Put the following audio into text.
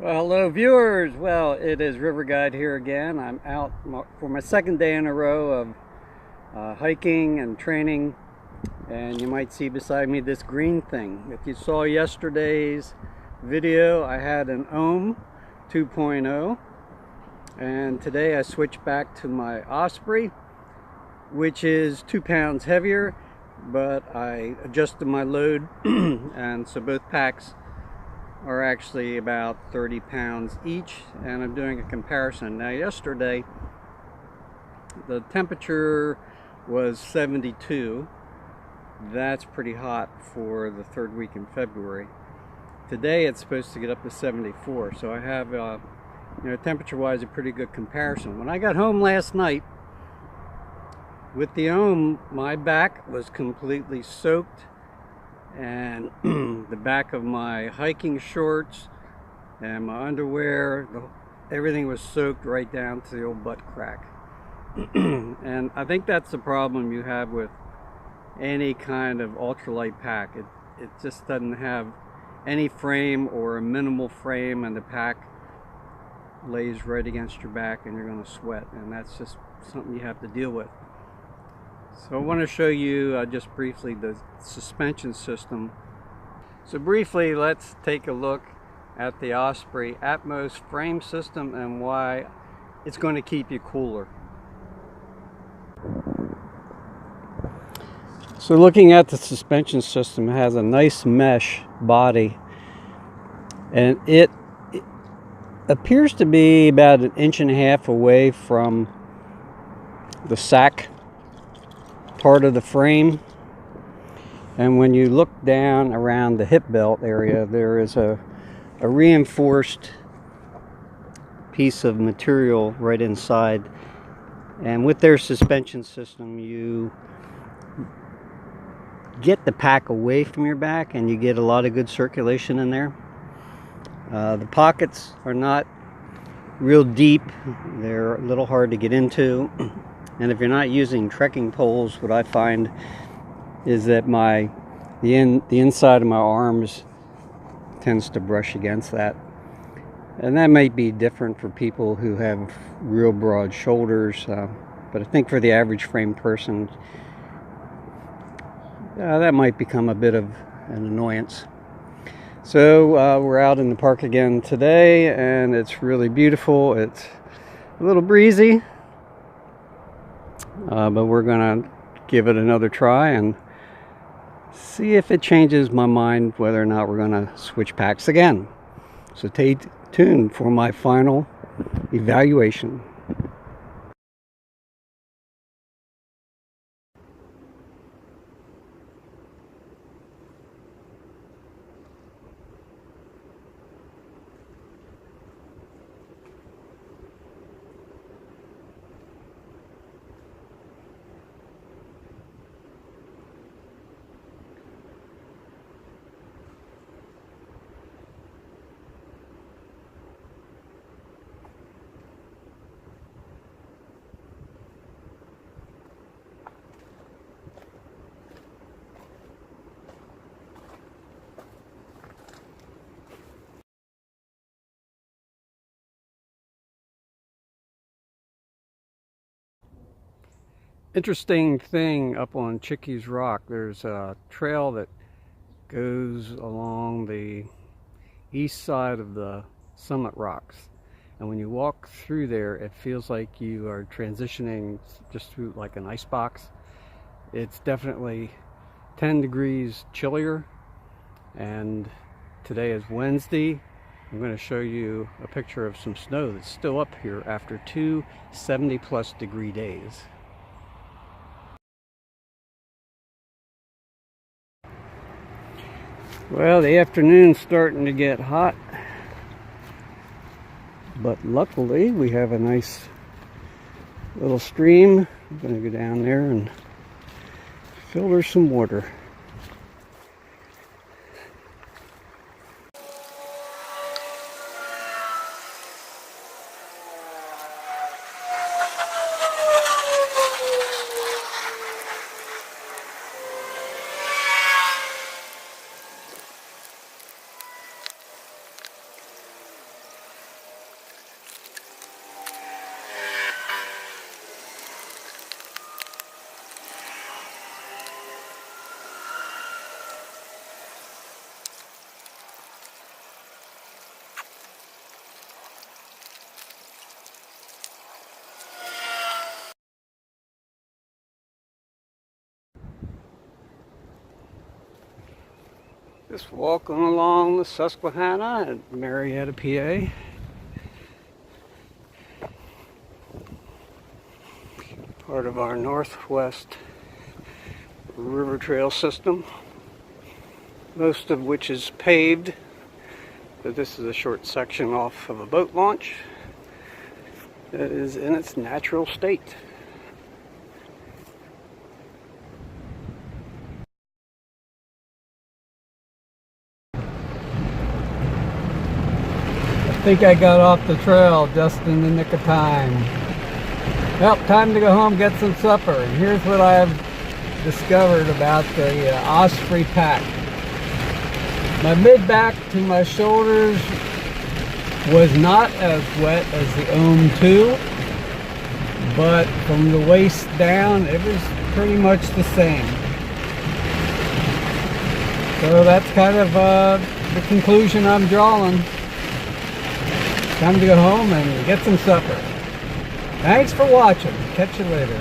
Well, hello viewers. Well, it is River Guide here again. I'm out for my second day in a row of hiking and training, and you might see beside me this green thing. If you saw yesterday's video, I had an Ohm 2.0, and today I switched back to my Osprey, which is 2 pounds heavier, but I adjusted my load and so both packs are actually about 30 pounds each, and I'm doing a comparison. Now yesterday the temperature was 72. That's pretty hot for the third week in February. Today it's supposed to get up to 74, so I have temperature wise a pretty good comparison. When I got home last night with the Ohm, my back was completely soaked, and the back of my hiking shorts and my underwear, everything was soaked right down to the old butt crack. And I think that's the problem you have with any kind of ultralight pack. It just doesn't have any frame or a minimal frame, and the pack lays right against your back and you're going to sweat, and that's just something you have to deal with. So I want to show you just briefly the suspension system. So briefly, let's take a look at the Osprey Atmos frame system and why it's going to keep you cooler. So looking at the suspension system, it has a nice mesh body, and it appears to be about 1.5 inches away from the sack part of the frame. And when you look down around the hip belt area, there is a reinforced piece of material right inside. And with their suspension system, you get the pack away from your back and you get a lot of good circulation in there. The pockets are not real deep. They're a little hard to get into. And if you're not using trekking poles, what I find is that the inside of my arms tends to brush against that. And that might be different for people who have real broad shoulders, but I think for the average frame person, that might become a bit of an annoyance. So we're out in the park again today, and it's really beautiful. It's a little breezy, but we're gonna give it another try and see if it changes my mind whether or not we're gonna switch packs again. So stay tuned for my final evaluation. Interesting thing up on Chickies Rock, there's a trail that goes along the east side of the Summit Rocks, and when you walk through there it feels like you are transitioning just through like an ice box. It's definitely 10 degrees chillier, and today is Wednesday. I'm going to show you a picture of some snow that's still up here after 2 70+ degree days. Well, the afternoon's starting to get hot, but luckily we have a nice little stream. I'm going to go down there and filter some water. Just walking along the Susquehanna at Marietta, PA. Part of our Northwest River Trail system, most of which is paved, but this is a short section off of a boat launch that is in its natural state. I think I got off the trail just in the nick of time. Well, time to go home, get some supper. And here's what I've discovered about the Osprey pack. My mid-back to my shoulders was not as wet as the Ohm 2, but from the waist down, it was pretty much the same. So that's kind of the conclusion I'm drawing. Time to go home and get some supper. Thanks for watching. Catch you later.